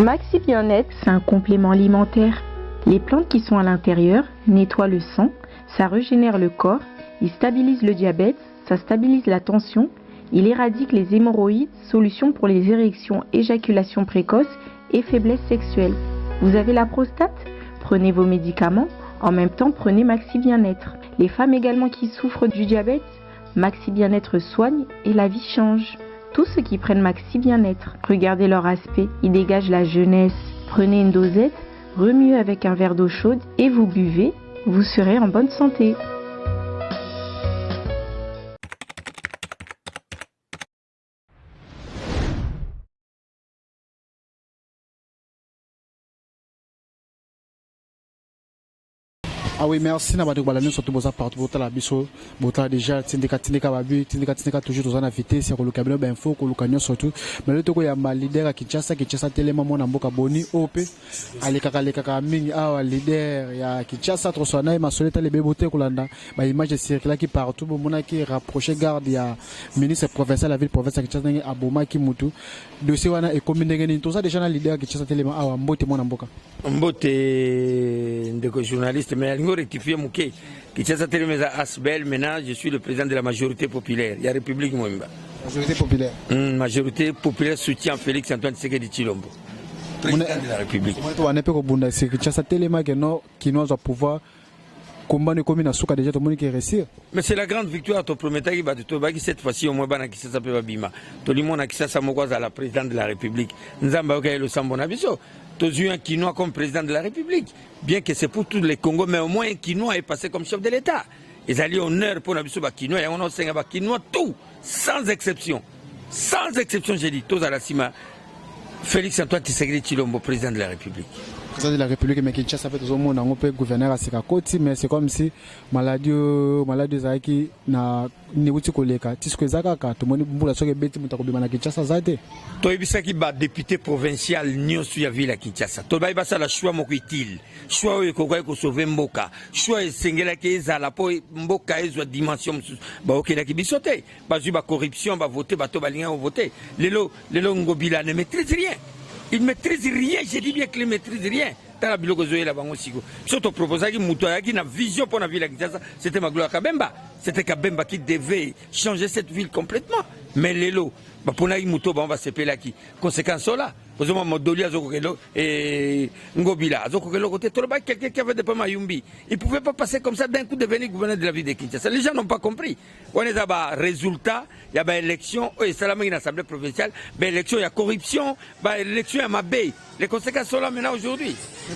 Maxi Bien-être, c'est un complément alimentaire. Les plantes qui sont à l'intérieur nettoient le sang, ça régénère le corps, il stabilise le diabète, ça stabilise la tension, il éradique les hémorroïdes, solution pour les érections, éjaculation précoce et faiblesse sexuelle. Vous avez la prostate? Prenez vos médicaments, en même temps prenez Maxi Bien-être. Les femmes également qui souffrent du diabète, Maxi Bien-être soigne et la vie change. Tous ceux qui prennent Maxi Bien-être, regardez leur aspect, ils dégagent la jeunesse. Prenez une dosette, remuez avec un verre d'eau chaude et vous buvez, vous serez en bonne santé. Ah oui, merci. Na batu balani surtout boza partout botala biso botala déjà tindika babu tindika toujours dans la vitesse c'est le cabinet info ko lukanyo surtout mais le toko ya ma leader à Kinshasa telema mona mboka boni ope aleka mingi awa leader ya Kinshasa trosana ma soleta le bebote kolanda ba image circule qui partout mona qui rapprocher garde ya ministre provincial la ville provinciale Kinshasa aboma ki mutu dossier wana e commune ngeni tout ça déjà na leader Kinshasa telema awa mbote mona mboka mbote ndeko journaliste mais rectifier Mouké. Kinshasa Télémeza Asbel, maintenant je suis le président de la majorité populaire. Il y a République Mwemba. Majorité populaire. Majorité populaire soutient Félix Antoine Tshisekedi Tshilombo. Président de la République. Kinshasa Téléma qui nous a pouvoir combattre comme une souka déjà tout le monde qui est réussi. Mais c'est la grande victoire to prometa qui bat to cette fois-ci au moins bana Kinshasa pe babima. To limon na Kinshasa mokwaza la président de la République. Nzamba okaye le sambonabiso. Un Quinois comme président de la République, bien que c'est pour tous les Congos, mais au moins un Quinois est passé comme chef de l'État. Ils allaient honneur pour Nabiso Quinois et on a un Quinois tout, sans exception, j'ai dit, tous à la cima. Félix Antoine Tshisekedi Tshilombo, président de la République. Président de la République, mais Kinshasa fait tout le monde, on peut gouverneur à Sikakoti, mais c'est comme si maladie Zaki na Niwuti Koleka, Tisko Zakaka, tout le monde boula sur les bêtes, Moutakobima Kinshasa Zate. Toibisa qui bat député provincial Nyon Suyavila Kinshasa. Tobaïba ça la choix mokitil. Choix où Kokoy ko sauver Mboka. Choix Sengela qui est à la po Mboka est dimension ba okela ki bisote. Ba ba corruption ba voter ba to balinga voter. Lelo Ngobila ne maîtrise rien. Il ne maîtrise rien, j'ai dit bien qu'il ne maîtrise rien. Dans la bilogo zoé la bango sigo. Surtout proposé qui Moutoya qui n'a vision pour la ville de Kinshasa, c'était Magloire Kabemba. C'était Kabemba qui devait changer cette ville complètement. Mais Lelo, pour naï Mouto, on va se payer là qui. Conséquence là. Pour ce moment, Modoli Azokelo et Ngobila. Azokelo côté Toroba, quelqu'un qui avait des pommes à Yumbi. Il ne pouvait pas passer comme ça d'un coup devenir gouverneur de la ville de Kinshasa. Les gens n'ont pas compris. On est à résultat, il y a une élection, il y a une assemblée provinciale, il y a une élection, il y a corruption, il y a une élection, il y a Mabé. Les conséquences sont là maintenant aujourd'hui.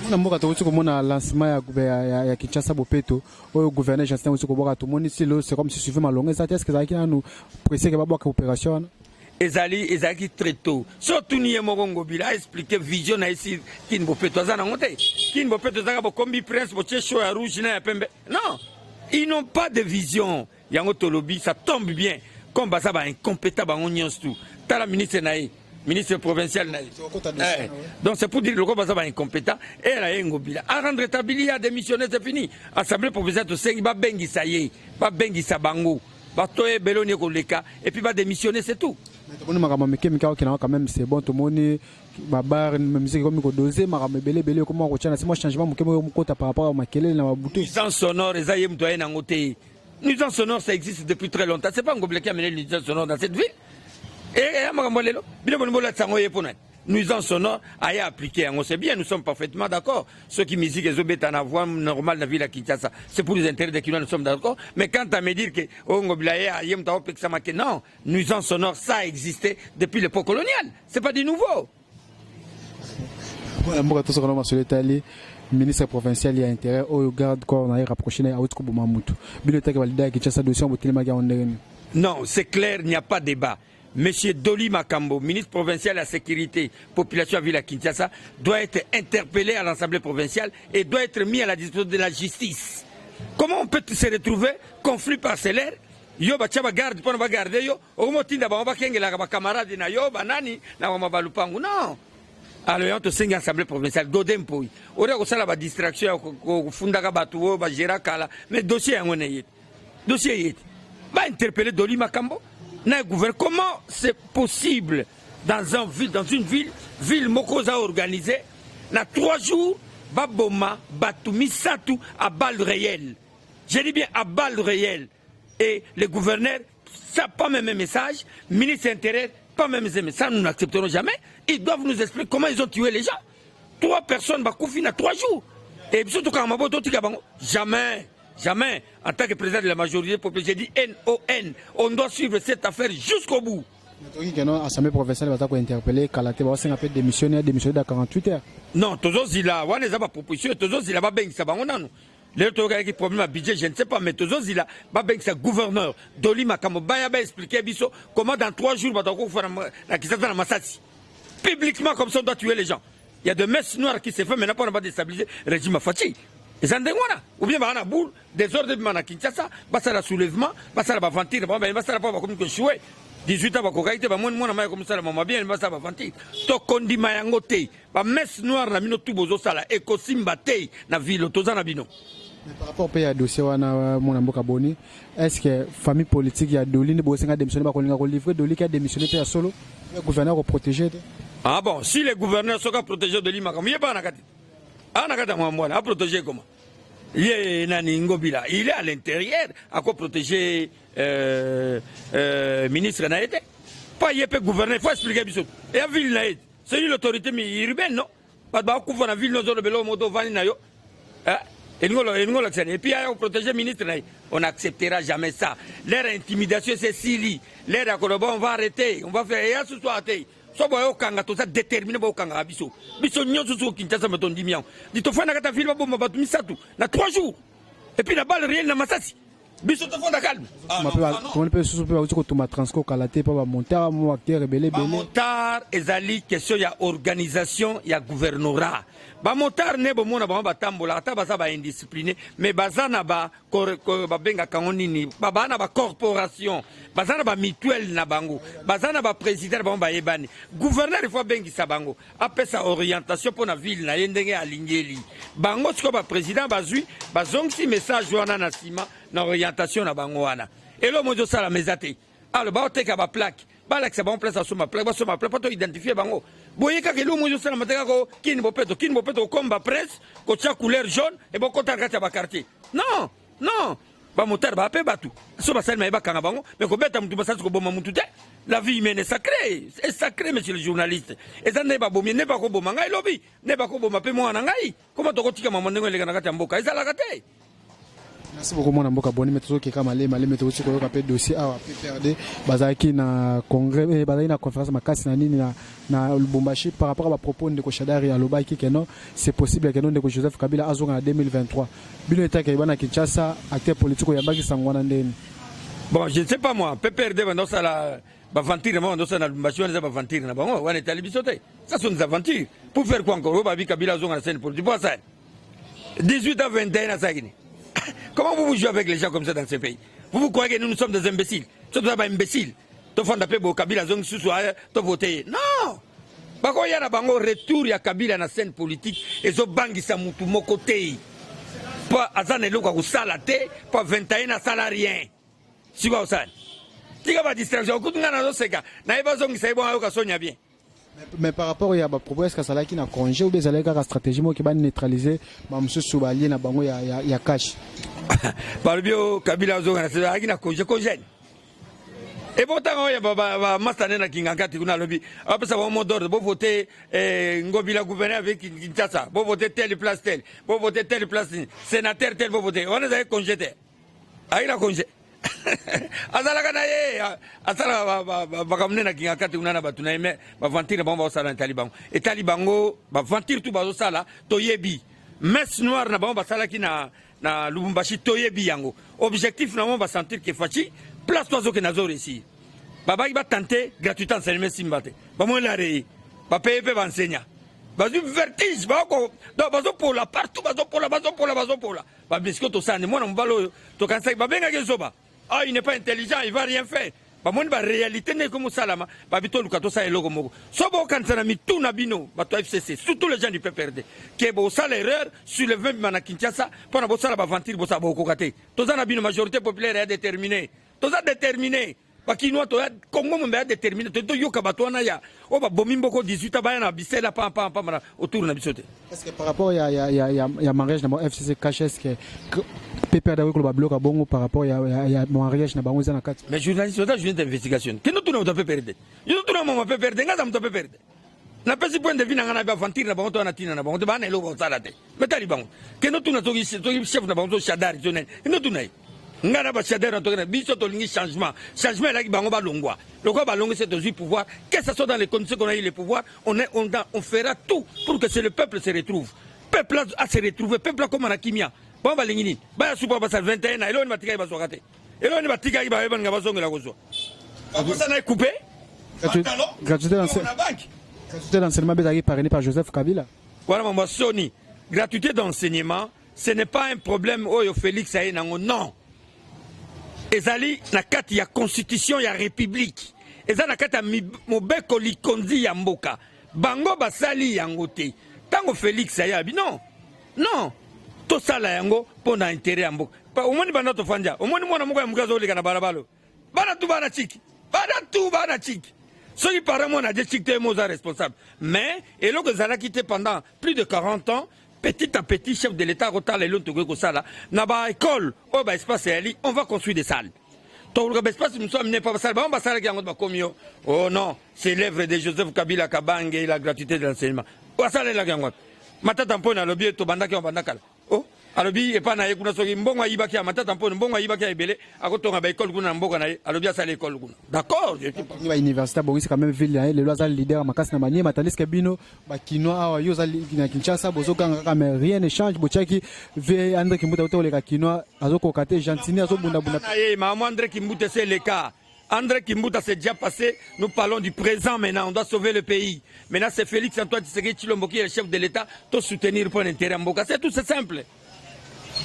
Lancement ya Kinshasa Bopeto, au gouverneur Justin Ousukoboka, tout le monde ici, c'est comme si suivait ma longue. Est-ce que ça a nous pressé que va opération? Ezali très tôt. Surtout ni Morongo Bila expliquer vision na ici kin Bopeto za na monte. Kin Bopeto za ko kombi prince boche show ya rouge na ya pembe. Non, ils n'ont pas de vision. Yango tolobi ça tombe bien. Comme ça ba incompétent ba nyons tout. Tala ministre naï. Ministre provincial naï. Donc c'est pour dire le combat ça va incompétent et la Ngobila. À rendre établi à démissionner c'est fini. Assemblée provinciale de Sengi ba bengi ça y est. Ba bengi sa bango. Ba toye beloni ko leka et puis ba démissionner c'est tout. Quand même c'est bon tout le monde babar musique comme dosé marame belé comment on tient c'est moi changement par rapport à makele na babuto nuisance sonore ezayem doyen na ngote nuisance sonore ça existe depuis très longtemps c'est pas Ngobila qui a mené les nuisance sonore dans cette ville et makambo lelo bino bonbo la tsango yepona nuisance sonore a appliqué on sait bien nous sommes parfaitement d'accord ceux qui musique ezobeta na voix normale na ville à Kinshasa c'est pour les intérêts des Kinois nous sommes d'accord mais quand à me dire que Ngobila yem ta opeksa make non nuisance sonore ça a existé depuis l'époque coloniale c'est pas du nouveau. Mboka to sokona masolo etali ministre provincial ya intérêt au garde corps na rapproché na awitko bomamutu bino taka valida Kinshasa dossier botelema ga ondene. Non c'est clair il n'y a pas débat. Monsieur Doli Makambo, ministre provincial de la sécurité, population à Ville à Kinshasa, doit être interpellé à l'Assemblée provinciale et doit être mis à la disposition de la justice. Comment on peut se retrouver conflit parcellaire? Yo ba chaba garde pour ba garder yo, o motinda ba ba kengela ba camarade na yo banani na ba balupangu non. Alors on te singa Assemblée provinciale Godempoi. Ore ko sala ba distraction ko funda ka batu ba gera kala mais dossier ngone yet. Dossier yet. Ba interpeller Doli Makambo. Comment c'est possible dans une ville ville mokoza organisé na 3 jours baboma batu misatu à balles réelles. Je dis bien à balles réelles. Et le gouverneur, ça pas même un message, ministre intérieur, pas même un message, nous n'accepterons jamais. Ils doivent nous expliquer comment ils ont tué les gens. 3 personnes bakoufi à 3 jours. Et surtout quand jamais, jamais, en tant que président de la majorité populaire, j'ai dit NON, on doit suivre cette affaire jusqu'au bout. L'Assemblée professionnelle va interpeller Kalaté, va peut démissionner dans 48 heures. Non, toujours il a, on a pas proposition, toujours il a pas bien ça va on a nous. Les autres qui problème à budget, je ne sais pas, mais toujours il a pas bien ça gouverneur. Doli Makamo Baya va expliquer biso comment dans 3 jours va donc faire la qui s'attend à Massati. Publiquement comme ça on doit tuer les gens. Il y a des messes noires qui se font maintenant pour ne pas déstabiliser le régime Fati. Et ça ou bien on a boule des ordres de Kinshasa, ça la soulèvement, ça la ventir, ça la pas comme que jouer. 18 ans bakokaite ba mwana maya comme ça la mama bien ba ça ba vanti to kondima yango te ba messe noire na bino tout bozo sala ekosimba te na ville toza na bino. Mais par rapport au dossier wana mona mboka boni, est-ce que famille politique ya Doli ne bosenga démissionner ba kolinga ko livrer Doli qui a démissionné te ya solo le gouverneur ko protéger te? Ah bon, si le gouverneur soka protéger Doli makam yeba na kati ana kata mwana a protéger comment? Il est à l'intérieur, à quoi protéger ministre Naïté. Pas y peut gouverner, il faut expliquer. Et la ville Naïté, c'est l'autorité urbaine, non? Pas de couvrir la ville, nous avons le moto vaninayo. Et puis, on protéger ministre Naïté. On n'acceptera jamais ça. Leur intimidation, c'est Sili. Leur on va arrêter, on va faire, et ce soir, so boyo kanga to ça déterminé bo kanga biso nyonso so Kinshasa matondi miao dito fana kata film bo mabatu misatu na 3 jours et puis la balle réelle na Masasi biso to fonda calme comment peut se peut aussi que tout ma transco Kalaté pas montar mo acteur rebelle belé montar ezali question ya organisation ya gouvernorat ba montar ne bo mona ba batambola ata ba ba indiscipliné mais bazana ba benga kangonini ba bana ba corporation bazana ba mutuelle na bango bazana ba président ba yebani gouverneur il faut bengi sa bango apesa orientation pour na ville na yendenge alingeli bango siko ba président bazui bazongsi message wana na sima na orientation na bango wana et lo mojo sala mezate alors ba oteka ba plaque ba la que bon place sur ma plaque pas to identifier bango boye ka ke lo mojo sala mateka ko kin bopeto komba presse ko tia couleur jaune et bon kota kata ba quartier non ba motar ba pe batu so ba sel ba kanga bango mais ko beta mutu basasi ko boma mutu te la vie humaine est sacrée monsieur le journaliste et ça ne ba bomie ne ba ko boma ngai lobi ne ba ko boma pe mwana ngai comment to ko tika mama ndenge le kana kata mboka ezala kate. Merci beaucoup mon amboka boni meto ki kama le male meto ko ka pe dossier a PPRD bazaki na congrès bazaki na conférence makasi na nini na Lubumbashi par rapport à la propos de Koshadari à Lobaki que non c'est possible que non de Joseph Kabila azonga en 2023 bino eta ke bana Kinshasa acteur politique ya baki sangwana ndeni. Bon je ne sais pas moi PPRD dans ça la aventure moi dans ça na Lubumbashi on va aventure na bango on est allé bisoter ça sont des aventures pour faire quoi encore ba Kabila azonga na scène politique pour ça 18 à 21 à Sagini. Comment vous jouez avec les gens comme ça dans ce pays? Vous croyez que nous sommes des imbéciles? Nous sommes des imbéciles. Tu fais un peu de Kabila, tu vas voter. Non! Parce qu'il y a un retour à Kabila dans la scène politique et ils ont bangi sa moutou mon côté. Pas Azan et Loka ou salaté, pas 21 à salarié. Si vous savez. Tu n'as pas de distraction. Écoute, nous avons ce cas. Nous n'avons pas de bon à Sonia bien. Mais par rapport à la propos, est-ce que ça a une congé ou bien ça a une stratégie qui va neutraliser M. Soubali na bango ya cash? Par le bio, Kabila Zonga, c'est un congé. Et pourtant, il y a Mastane qui a gagné le lobby. Après ça, on m'a dit de voter Ngobila gouverneur avec Kinshasa. Vous votez telle place tel. Vous votez telle place sénateur tel. Vous votez. On est congé. Ah, il a congé. Azala kanaye asala ba kamne na kinga kati unana batuna ime ba vantire bomba osala na taliban et talibango ba vantire tout ba osala toyebi messe noire na bomba sala ki na Lubumbashi toyebi yango objectif na bomba sentir que fachi place tozo que nazo ici baba ba tenter gratuitement enseignement simbate ba mo la rei ba pepe ba enseignant ba du vertige ba ko do ba zo pour la partout ba zo pour la ba biscuit to sane mo na mbalo to kansa ba benga gezoba. Ah, il n'est pas intelligent, il ne va rien faire. Bah, moi, la réalité n'est comme ça, là. Bah, vite, le cadeau, ça est logo mogo. Sobo, quand ça n'a mis tout nabino, bah, toi, FCC, surtout les gens du PPRD, qui est beau, ça, l'erreur, sur le 20 à Kinshasa, pour la bossa, la bavantir, bossa, beaucoup gâté. Tous en abino, majorité populaire est déterminée. Tous en déterminé. bakinois to Congo mo be déterminé to yoka batwana ya o ba bomimboko 18 ba na bisela pa autour na bisote. Est-ce que par rapport ya mariage na FCC cache est-ce que PPR dawe ko ba bloka bongo par rapport ya mariage na bango za na kati. Mais journaliste ça journée d'investigation. Que nous tout on peut perdre. Yo tout on peut perdre ngaza mto peut perdre. Na pesi point de vue na ngana ba aventure na bango to na tina na bango te ba na elo za te. Metali bango. Que nous tout na to chef na bango Shadari zonel. Nous tout na ngana ba Shadari to na biso to lingi changement là qui bango ba longwa. Le quoi ba longwa c'est aussi pouvoir que ça soit dans les conditions qu'on a eu le pouvoir, on fera tout pour que le peuple se retrouve. Peuple a se retrouver, peuple comme na kimia. Bon ba lingini. Ba super ba 21 na elo ni batika ba sokate. Elo ni batika ba ba ngaba zonga la kozo. Ba ça na coupé. Gratuité d'enseignement parrainé par Joseph Kabila. Voilà mon Sony. Gratuité d'enseignement, ce n'est pas un problème au Félix Ayenango, non. Ezali na kati ya constitution ya république. Ezali na kati ya mobeko likonzi ya mboka. Bango basali yango te. Tango Félix Ayabi, non. Non. To sala yango pona intérêt ya mboka. Omoni bana to fanja. Omoni mwana moko ya mukazo oleka na balabalo. Bana tu bana chiki. Ceux qui parlent, on a dit que c'est responsable. Mais, et là, que ça a quitté pendant plus de 40 ans, petit à petit, chef de l'État, école, on va construire des salles. Oh non, c'est l'œuvre de Joseph Kabila Kabange et la gratuité de l'enseignement. Oh, alobi e pa na ye kuna soki mbongo ayibaki matata mpona mbongo ayibaki ebele akotonga ba école kuna mboka na ye alobi asala école kuna. D'accord, je dis ba université bongo c'est quand même ville le loza leader makasi na manier matandis que bino ba kinois awa yo za na Kinshasa bozokanga kaka mais rien ne change bochaki ve André Kimbuta otole ka kinois azoko te gentini azobunda bunda na maman André Kimbuta c'est le cas. André Kimbuta c'est déjà passé, nous parlons du présent maintenant, on doit sauver le pays. Maintenant c'est Félix Antoine Tshisekedi Tshilombo qui est le chef de l'État, pour soutenir pour l'intérêt mboka, c'est tout, c'est simple.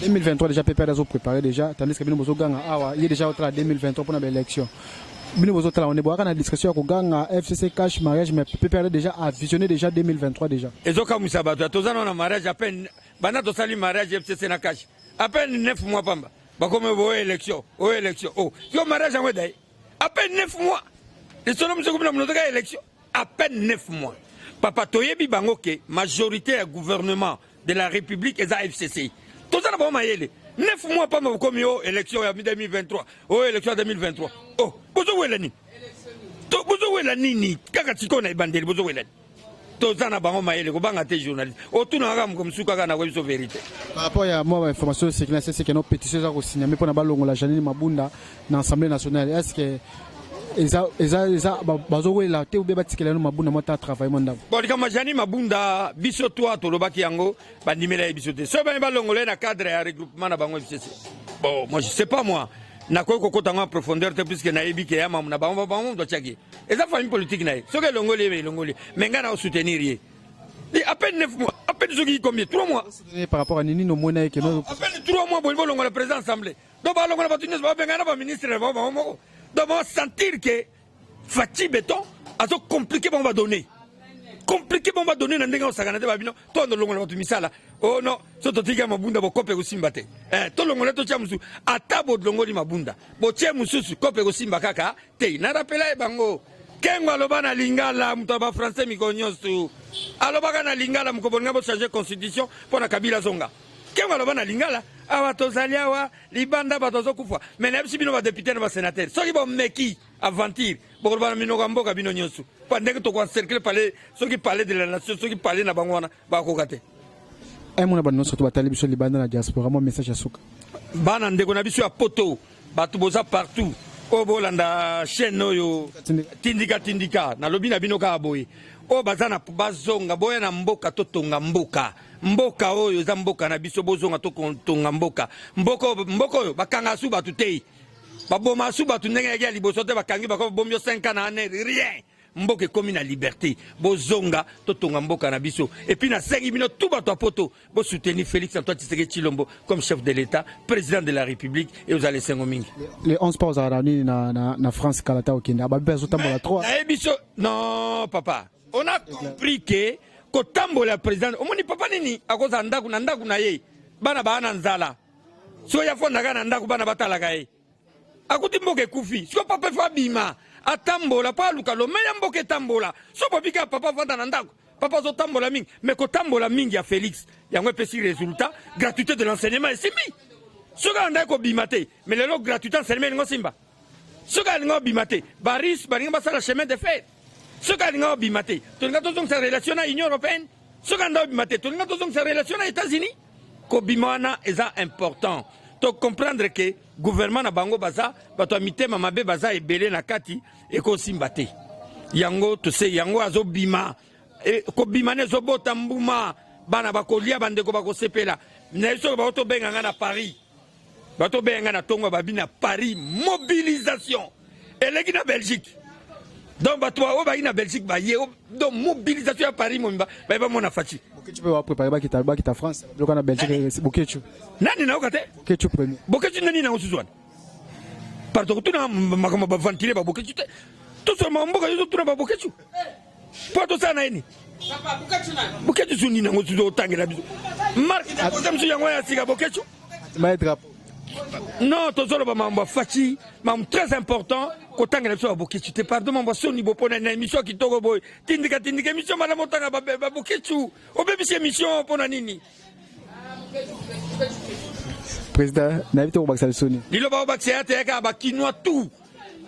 2023 déjà PPR a préparé déjà, tandis que Bino Ganga il est déjà au 2023 pour l'élection. Bino on est boire la discussion avec Ganga FCC cash mariage mais PPR déjà a visionné déjà 2023 déjà. Et Zoka Musabato, tous on a mariage à peine, banato sali mariage FCC na cash. À peine 9 mois pamba. Ba comme élection, élection. Oh, yo mariage en wedai. À peine 9 mois. Les seuls hommes qui ont élection, à peine 9 mois. Papa Toyebi Bangoke, majorité du gouvernement de la République et la FCC. Tout ça, n'a pas 9 mois, pas comme élection en 2023. Oh, élection 2023. Oh, vous avez l'année. Vous avez l'année. Kakatiko na bandeli, vous avez l'année. Tout ça, n'a pas maïle, vous avez journaliste. Oh, tout n'a pas comme Souka na web vérité. Par rapport à moi, information, c'est que nos pétitions ont signé, mais pour la balle, on l'a Janine Mabunda dans l'Assemblée nationale. Est-ce que bazowe la te ube batikela no mabunda mota travail monda bon kama Jani Mabunda biso toi to lobaki yango bandimela biso te so ba longole na cadre ya regroupement na bango FCC. Bon moi je sais pas moi na ko kokota en profondeur te puisque na ebi ke ya mamu na bango do tchaki et ça famille politique na so ke longole mais ngana soutenir ye à peine 9 mois à peine combien 3 mois par rapport à Nini no mona ke no à peine 3 mois bon longole président assemblée do ba longole ba tunis ba ngana ba ministre ba donc on va sentir que Fatih Béton a tout compliqué bon va donner. Compliqué bon va donner dans des saganate babino. Toi on longo tu misala. Oh non, so to tiga mabunda bo kope ko simbate. To longo to chamusu atabo longo li mabunda. Bo tie mususu kope ko simba kaka te. Na rappela e bango. Kengo aloba na lingala muto ba français mikonyosu. Aloba na lingala mukobonga bo changer constitution pour na Kabila zonga. Kengo aloba na lingala abatozaliawa libanda batozo kufa mais na bino ba député na ba sénateur soki ba meki aventure bo ba minoka mboka bino nyosu pendant que to ko cercle parler soki parler de la nation soki parler na bango wana ba ko kate mona ba noso to batali biso libanda na diaspora mo message asuka bana ndeko na biso ya poto batu boza partout o bolanda chaîne oyo tindika na lobi na bino ka boye o bazana bazonga boya na mboka to tonga mboka oyo za mboka na biso bozonga to tonga mboka oyo bakanga su batu te baboma su batu ndenge ya liboso te bakangi bako bomyo 5 ans na année rien mboka ekomi na liberté bozonga to tonga mboka na biso et puis na sengi bino tout bato poto bo soutenir Félix Antoine Tshisekedi Tshilombo comme chef de l'État président de la République et vous allez sengo mingi les 11 pas na France kalata okenda ba bezo tambola 3 non papa on a compris que kotambola président omoni papa nini akoza ndaku na ye bana nzala so ya fonda kana ndaku bana batala kai akuti mboka ekufi siko papa fa bima atambola pa luka lo meya mboka etambola so bobika papa vanda na ndako papa zo tambola mingi mais ko tambola mingi ya Félix yango pesi résultat gratuité de l'enseignement esimbi soka ndako bimate mais lelo gratuité enseignement ngo simba soka ngo bimate baris baringa basala chemin de fer soka ngo bimate to nga to sa relation na Union européenne soka ndo bimate to nga to sa relation na États-Unis ko bimana eza important to comprendre que gouvernement na bango baza bato mitema mabe baza ebele na kati e ko simbate yango to se yango azobima e ko bimane zo bota mbuma bana bakolia bandeko bakosepela na iso bato benga na Paris bato benga na tongo babina Paris mobilisation eleki na Belgique donc bato o ba ina Belgique ba ye donc mobilisation à Paris momba ba mona fati tu peux préparer ba kita France le kana Belgique Bokechu nani na okate Bokechu premier Bokechu nani na usuzwana pardon tu na makama ba ventiler ba Bokechu tout ce mambo ka yo tu na ba Bokechu poto sana ini Bokechu suni na usuzo tangela biso marque na comme si yango ya siga Bokechu ma drapeau non tozolo ba mambo fati mam très important kotanga na biso ba Bokechu te pardon mambo soni bo pona na émission kitoko boy tindika émission mala motanga ba Bokechu obebisi émission pona nini président navite ko baksa soni lilo ba baksa te ka ba kinwa tout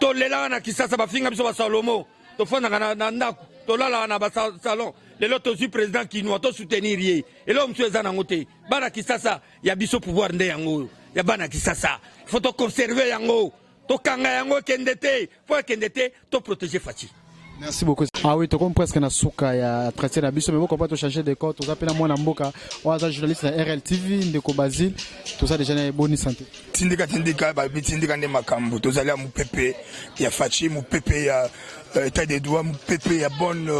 to lela na kisasa ba finga biso ba Salomo to fona na ndako to lala na ba salon lelo to suis président kinwa to soutenir ye elo mso ezana ngote bana kisasa ya biso pouvoir nde yango ya bana kisasa faut to conserver yango to kanga yango kendete faut kendete to protéger Fati. Merci beaucoup. Ah oui, tu comprends presque na souka ya traiter na biso mais beaucoup pas to changer de corps, tu appelles moi na mboka, on a journaliste na RLTV ndeko Basile, tout ça déjà na bonne santé. Tindika ba tindika ne makambo, to zali mu pepe ya Fati, mu pepe ya état des droits, mu pepe ya bonne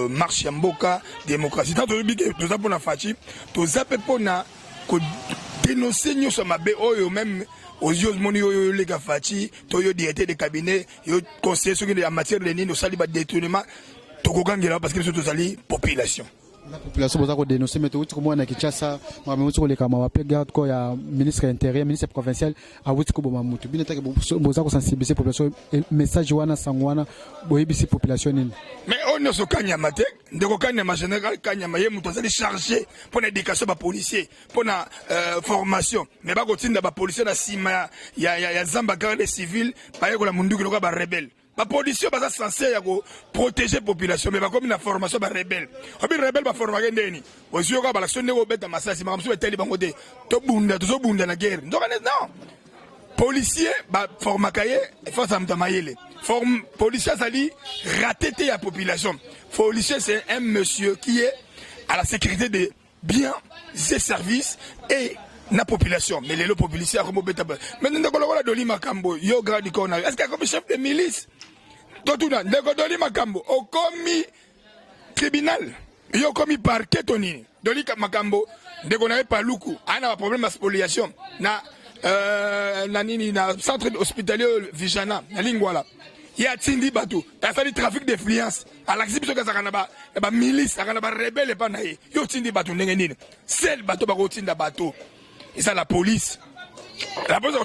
marche ya mboka, démocratie. Tant to big to za pona Fati, to za pepe na ko dénoncer nyoso mabe oyo même aux yeux moni yo les gars Fati to yo directeur de cabinet yo conseiller sur en matière de nini sali ba détournement to ko gangela parce que surtout sali population la population boza ko dénoncer mais to uti ko mona Kinshasa ma uti ko le kama wa garde ko ya ministre intérieur ministre provincial a uti ko boma mutu bina take boza ko sensibiliser population message wana sangwana boyebisi population nini mais on ne so kanya mate ndeko kanya ma général kanya ma ye mutu sali chargé pour l'éducation ba policier pour na formation mais ba ko tinda ba policier na sima ya zamba garde civile ba yeko la munduki loka ba rebelle ba policier ba censé ya ko protéger population mais ba comme na formation ba rebelle obi rebelle ba former ndeni osio ka ba l'action ndeko beta masasi ma kamso eteli bango de to bunda to bunda na guerre donc non policier ba forma kaye force am tamayele forme policier sali ratété la population policier c'est un monsieur qui est à la sécurité des biens et services et na population mais les policiers comme beta mais ndeko la doli makambo yo gradi kona est-ce que comme chef de milice totuna ndeko doli makambo au commis tribunal yo commis parquet toni doli makambo ndeko na pas luku ana problème de spoliation na nini na centre hospitalier Vijana na lingwala ya tindi bateau ta sali trafic d'influence à l'exhibition ka sakana ba milice sakana ba rebelle pa na yo tindi bateau ndenge nini seul bateau ba ko tinda bateau et ça la police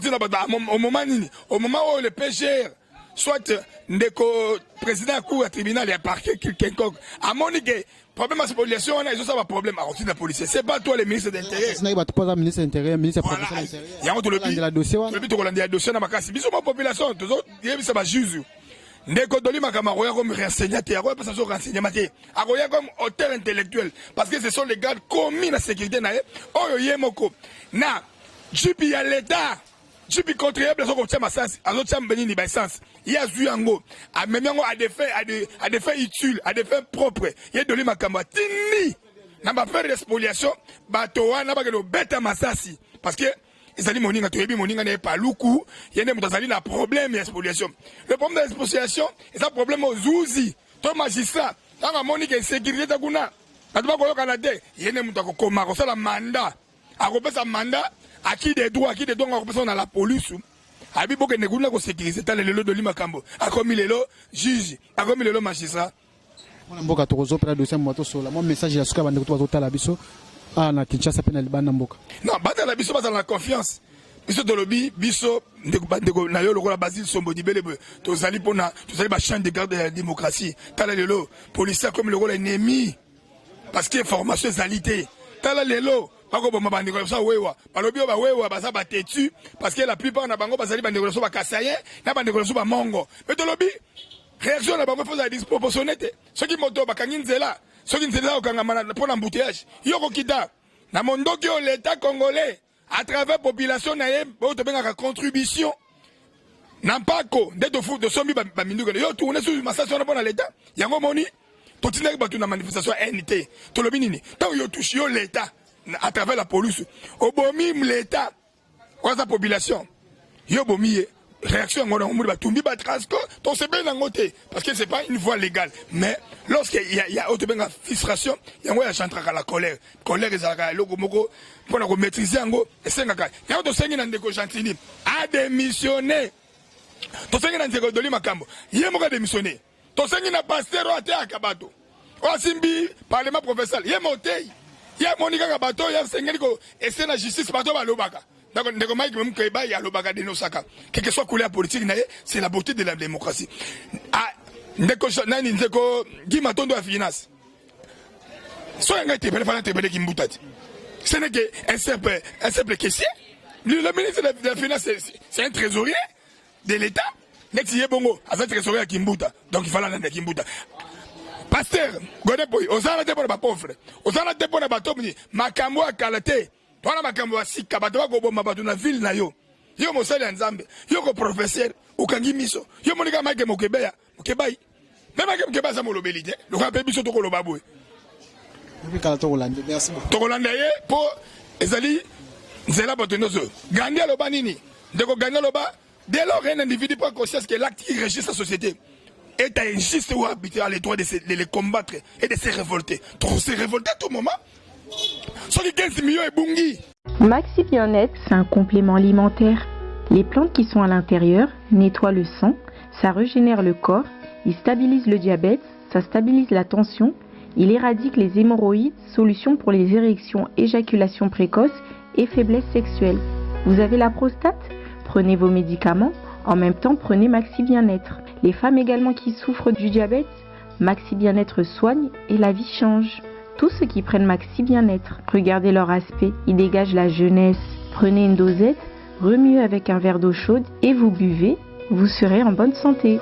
tinda bateau au moment nini au moment où le PGR soit ndeko président cour tribunal ya parquet quelconque a monique problème à population on a ils ont un problème à la police c'est pas toi le ministre d'intérieur c'est pas pas ministre d'intérieur ministre provincial intérieur il y a le dossier on le but de dossier na makasi biso ma population tous il ça va juge ndeko doli makamaro ya comme renseignateur ya pas ça renseignement te akoya comme auteur intellectuel parce que ce sont les gardes commis la sécurité na oyo yemoko na jipi ya l'état jipi contribuable so ko tia masasi azo tia benini ba essence ya zuyango a même yango à des faits utiles à des fins propres ye doli makambo tini na ba faire spoliation bato wana ba ke beta masasi parce que ezali moninga toyebi moninga na pas luku yene mutazali na problème ya spoliation le problème de spoliation c'est un problème aux ouzi to magistrat tanga moninga sécurité kuna bato ba ko yokana te yene mutako koma ko sala mandat akopesa mandat à qui des droits on a la police abi boke ne kuna ko sécuriser ta lelo de limakambo a commis lelo juge a commis lelo magistrat on mboka tokozo pela dossier moto sola mon message ya suka bande ko to tala biso na Kinshasa pena libana mboka non bata la biso bata la confiance biso tolobi biso ndeko na yo lokola Basile Sombodibele tozali pona tozali ba champ de garde de la démocratie tala lelo policier comme lokola ennemi parce que formation ezalité tala lelo bako boma bandeko ça wewa balobi ba wewa baza batetu parce que la plupart na bango bazali bandeko so ba kasaye na bandeko so ba mongo mais tolobi réaction na bango faut la disproportionnée ce qui moto bakangi nzela ce qui nzela okanga mana pona embouteillage yoko kita na mondoki o l'état congolais à travers population naye bo to benga contribution nampako ndeto fu de sombi ba minduka yo tourner sur massation na bona l'état yango moni to tinaki batu na manifestation NT to lobi nini tant yo touche yo l'état à travers la police obomi l'état kwa sa population yo bomi réaction ngona ngomuli batumbi ba transport to se ben ngote parce que c'est pas une voie légale mais lorsqu'il y a auto benga frustration yango ya chantraka la colère ezalaka loko moko pona ko maîtriser yango esengaka yango to sengi na ndeko Gentili a démissionné to sengi na ndeko Doli Makambo ye moko démissionné to sengi na pasteur ate akabato osimbi parlement professionnel ye motei ye monika kabato ya sengeli ko ese na justice bato balobaka. Donc, quelle que soit la couleur politique, c'est la beauté de la démocratie. Guy Matondo à finance. Ce n'est qu'un simple caissier. Le ministre de la Finance, c'est un trésorier de l'État. Donc, il fallait aller à Kimbuta. Pasteur, aux arrêtés pour les pauvres, aux arrêtés pour les bateaux, Makambo à Kalate. Wana makambo asika bato bako bomba bato na ville na yo mosali ya nzambe yo ko professeur ukangi miso yo monika make mokebeya mokebai même make mokebeya za molobeli te lo ka pe biso to ko loba boy bikala to kolande merci to kolande ye po ezali nzela bato nozo gandi aloba nini ndeko gandi aloba dès lors un individu prend conscience que l'acte qui régit sa société est injuste ou arbitraire, les droits de les combattre et de se révolter. Donc se révolter à tout moment. Maxi Bien-être, c'est un complément alimentaire. Les plantes qui sont à l'intérieur nettoient le sang, ça régénère le corps, il stabilise le diabète, ça stabilise la tension, il éradique les hémorroïdes, solution pour les érections, éjaculation précoce et faiblesse sexuelle. Vous avez la prostate? Prenez vos médicaments, en même temps prenez Maxi Bien-être. Les femmes également qui souffrent du diabète, Maxi Bien-être soigne et la vie change. Tous ceux qui prennent Maxi Bien-être, regardez leur aspect, ils dégagent la jeunesse. Prenez une dosette, remuez avec un verre d'eau chaude et vous buvez, vous serez en bonne santé.